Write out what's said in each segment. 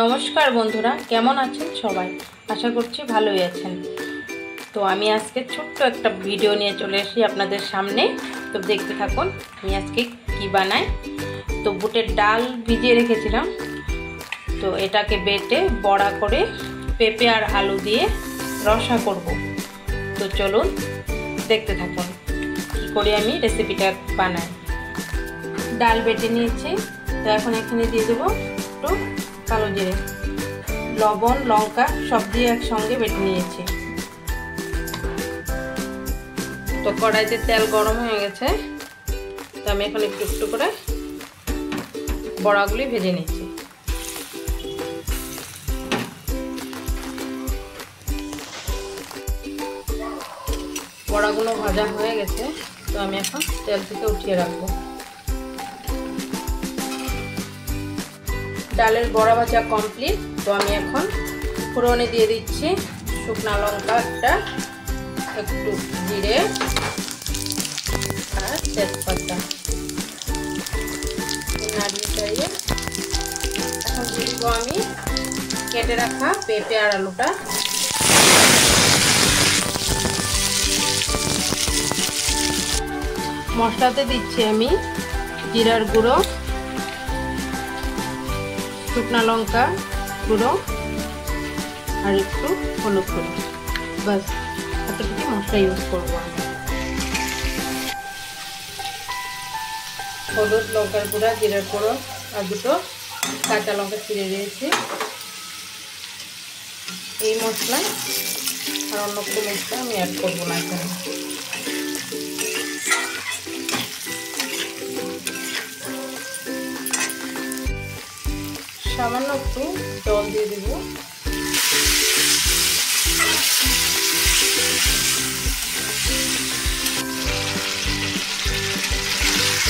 নমস্কার বন্ধুরা, কেমন আছেন সবাই? আশা করছি ভালোই আছেন। তো আমি আজকে ছোট্ট একটা ভিডিও নিয়ে চলে এসেছি আপনাদের সামনে। তো দেখতে থাকুন আমি আজকে কি বানাই। তো বুটের ডাল ভিজিয়ে রেখেছিলাম, তো এটাকে বেটে বড়া করে পেঁপে আর আলু দিয়ে রসা করব। তো চলুন দেখতে থাকুন কি করে আমি রেসিপিটা বানাই। ডাল বেটে নিয়েছি, তো এখন এখানে দিয়ে দেবো একটু কালো জিরে, লবণ, লঙ্কা সব দিয়ে একসঙ্গে বেটে নিয়েছি। তো কড়াইতে তেল গরম হয়ে গেছে, তো আমি এখন একটু একটু করে বড়াগুলি ভেজে নিচ্ছি। বড়াগুলো ভাজা হয়ে গেছে, তো আমি এখন তেল থেকে উঠিয়ে রাখবো। ডালের বড়া ভাজা কমপ্লিট। তো আমি এখন ফোড়নে দিয়ে দিচ্ছি শুকনা লঙ্কা একটা, একটু জিরে আর তেজপাতা নাড়িয়ে চাড়িয়ে এখন দিয়ে দিব আমি কেটে রাখা পেঁপে আর আলুটা। মশলাতে দিচ্ছি আমি জিরার গুঁড়ো, শুকনা লঙ্কা গুঁড়ো আর একটু হলুদ গুঁড়ো। বাস এতটুকু মশলা ইউজ করবো আমি। হলুদ, লঙ্কার গুঁড়া, জিরার গুঁড়ো আর দুটো কাঁচা লঙ্কা ছিঁড়ে দিয়েছি। এই মশলা আর অন্য কোনো মশলা আমি অ্যাড করবো না এখানে। সামান্য একটু জল দিয়ে দেব।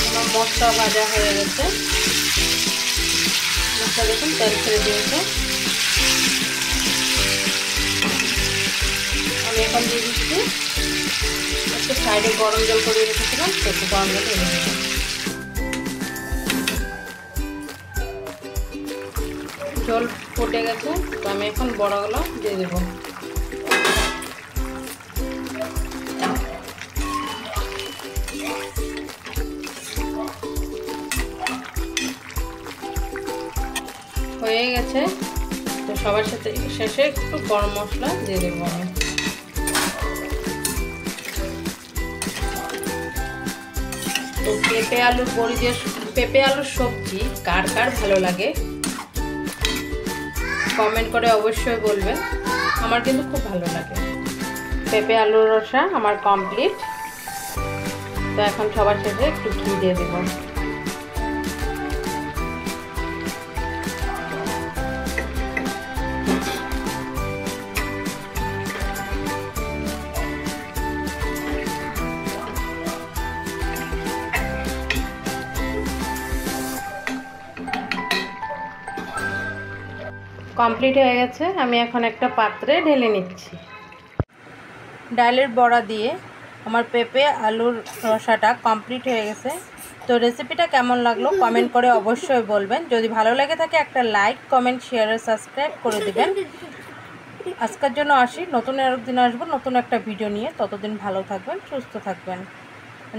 আমার মশলা ভাজা হয়ে গেছে, মশলা দেখুন তেল ছেড়ে দিয়েছে। আমি এখন দিয়ে দিচ্ছি একটু সাইডে গরম জল করে রেখেছিলাম, একটু গরম জল ঢেলে দিলাম। জল ফুটে গেছে, তো আমি এখন বড়াগুলো দিয়ে দেব। হয়ে গেছে, তো সবার সাথে শেষে একটু গরম মশলা দিয়ে দেবো আমি। তো পেঁপে আলুর বড়ি দিয়ে পেঁপে আলুর সবজি কার কার ভালো লাগে কমেন্ট করে অবশ্যই বলবেন। আমার কিন্তু খুব ভালো লাগে। পেঁপে আলুর রসা আমার কমপ্লিট। তো এখন সবার শেষে একটু ঘি দিয়ে দেব। কমপ্লিট হয়ে গেছে, আমি এখন একটা পাত্রে ঢেলে নিচ্ছি। ডালের বড়া দিয়ে আমার পেঁপে আলুর রসাটা কমপ্লিট হয়ে গেছে। তো রেসিপিটা কেমন লাগলো কমেন্ট করে অবশ্যই বলবেন। যদি ভালো লেগে থাকে একটা লাইক, কমেন্ট, শেয়ার আর সাবস্ক্রাইব করে দিবেন। আজকের জন্য আসি, নতুন আরেকদিন আসবো নতুন একটা ভিডিও নিয়ে। ততদিন ভালো থাকবেন, সুস্থ থাকবেন,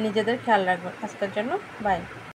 নিজেদের খেয়াল রাখবেন। আজকের জন্য বাই।